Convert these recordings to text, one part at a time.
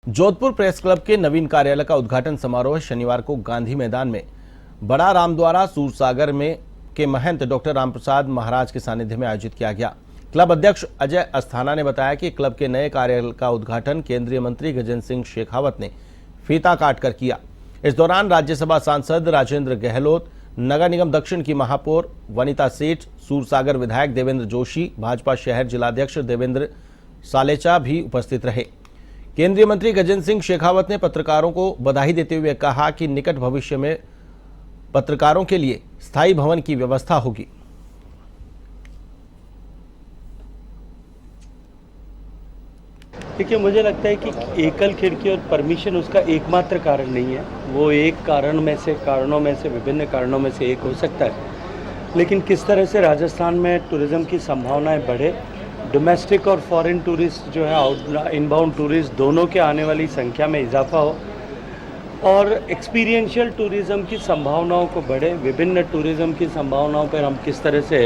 Jodhpur press club के नवीन कार्यालय का उद्घाटन समारोह शनिवार को गांधी मैदान में बड़ा रामद्वारा सूरसागर में के महंत डॉक्टर रामप्रसाद महाराज के सानिध्य में आयोजित किया गया। क्लब अध्यक्ष अजय अस्थाना ने बताया कि क्लब के नए कार्यालय का उद्घाटन केंद्रीय मंत्री गजेंद्र सिंह शेखावत ने फीता काटकर किया। इस दौरान राज्यसभा सांसद राजेंद्र गहलोत, नगर निगम दक्षिण की महापौर वनिता सेठ, सूरसागर विधायक देवेंद्र जोशी, भाजपा शहर जिलाध्यक्ष देवेंद्र सालेचा भी उपस्थित रहे। केंद्रीय मंत्री गजेंद्र सिंह शेखावत ने पत्रकारों को बधाई देते हुए कहा कि निकट भविष्य में पत्रकारों के लिए स्थायी भवन की व्यवस्था होगी। देखिए, मुझे लगता है कि एकल खिड़की और परमिशन उसका एकमात्र कारण नहीं है। वो एक विभिन्न कारणों में से एक हो सकता है, लेकिन किस तरह से राजस्थान में टूरिज्म की संभावनाएं बढ़े, डोमेस्टिक और फॉरेन टूरिस्ट जो है इनबाउंड टूरिस्ट दोनों के आने वाली संख्या में इजाफा हो और एक्सपीरियंशियल टूरिज्म की संभावनाओं को बढ़े, विभिन्न टूरिज्म की संभावनाओं पर हम किस तरह से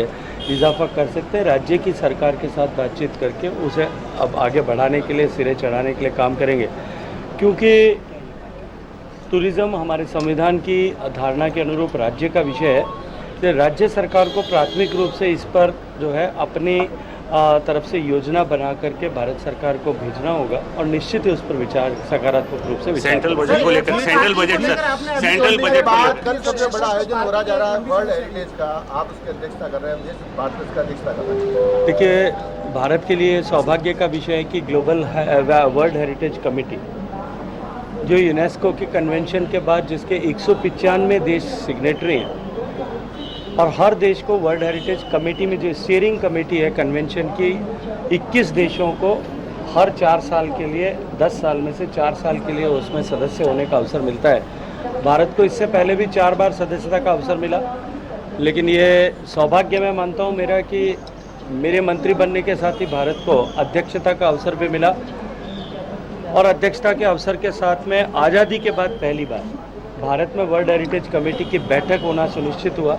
इजाफा कर सकते हैं, राज्य की सरकार के साथ बातचीत करके उसे अब आगे बढ़ाने के लिए, सिरे चढ़ाने के लिए काम करेंगे। क्योंकि टूरिज्म हमारे संविधान की धारणा के अनुरूप राज्य का विषय है, तो राज्य सरकार को प्राथमिक रूप से इस पर जो है अपनी तरफ से योजना बना करके भारत सरकार को भेजना होगा और निश्चित ही उस पर विचार सकारात्मक रूप से सेंट्रल बजट को लेकर सेंट्रल बजट कल सबसे बड़ा आयोजन हो रहा जा रहा है वर्ल्ड हेरिटेज का, आप उसकी अध्यक्षता कर रहे हैं, भारत इसका अध्यक्षता कर रहे हैं। देखिए, भारत के लिए सौभाग्य का विषय है कि ग्लोबल वर्ल्ड हेरिटेज कमेटी जो यूनेस्को के कन्वेंशन के बाद जिसके 195 देश सिग्नेटरी हैं और हर देश को वर्ल्ड हेरिटेज कमेटी में जो स्टीयरिंग कमेटी है कन्वेंशन की, 21 देशों को हर 4 साल के लिए 10 साल में से 4 साल के लिए उसमें सदस्य होने का अवसर मिलता है। भारत को इससे पहले भी 4 बार सदस्यता का अवसर मिला, लेकिन ये सौभाग्य मैं मानता हूँ मेरा कि मेरे मंत्री बनने के साथ ही भारत को अध्यक्षता का अवसर भी मिला और अध्यक्षता के अवसर के साथ में आज़ादी के बाद पहली बार भारत में वर्ल्ड हेरिटेज कमेटी की बैठक होना सुनिश्चित हुआ।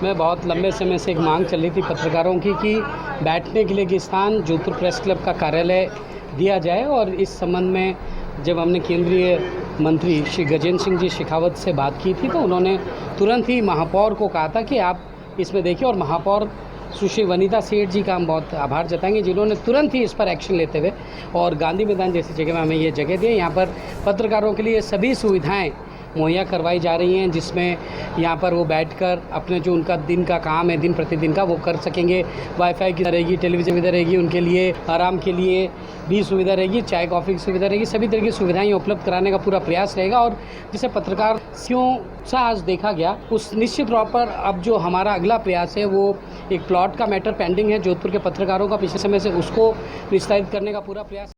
मैं बहुत लंबे समय से एक मांग चल रही थी पत्रकारों की कि बैठने के लिए एक स्थान जोधपुर प्रेस क्लब का कार्यालय दिया जाए, और इस संबंध में जब हमने केंद्रीय मंत्री श्री गजेंद्र सिंह जी शेखावत से बात की थी तो उन्होंने तुरंत ही महापौर को कहा था कि आप इसमें देखिए, और महापौर सुश्री वनिता सेठ जी का हम बहुत आभार जताएंगे जिन्होंने तुरंत ही इस पर एक्शन लेते हुए और गांधी मैदान जैसी जगह में हमें ये जगह दी। यहाँ पर पत्रकारों के लिए सभी सुविधाएँ मुहैया करवाई जा रही हैं, जिसमें यहाँ पर वो बैठकर अपने जो उनका दिन का काम है दिन प्रतिदिन का वो कर सकेंगे। वाईफाई की रहेगी, टेलीविज़न सुविधा रहेगी, उनके लिए आराम के लिए भी सुविधा रहेगी, चाय कॉफ़ी की सुविधा रहेगी, सभी तरह की सुविधाएं उपलब्ध कराने का पूरा प्रयास रहेगा। और जिसे पत्रकार सा आज देखा गया, उस निश्चित तौर पर अब जो हमारा अगला प्रयास है वो एक प्लॉट का मैटर पेंडिंग है जोधपुर के पत्रकारों का, पिछले समय से उसको विस्तारित करने का पूरा प्रयास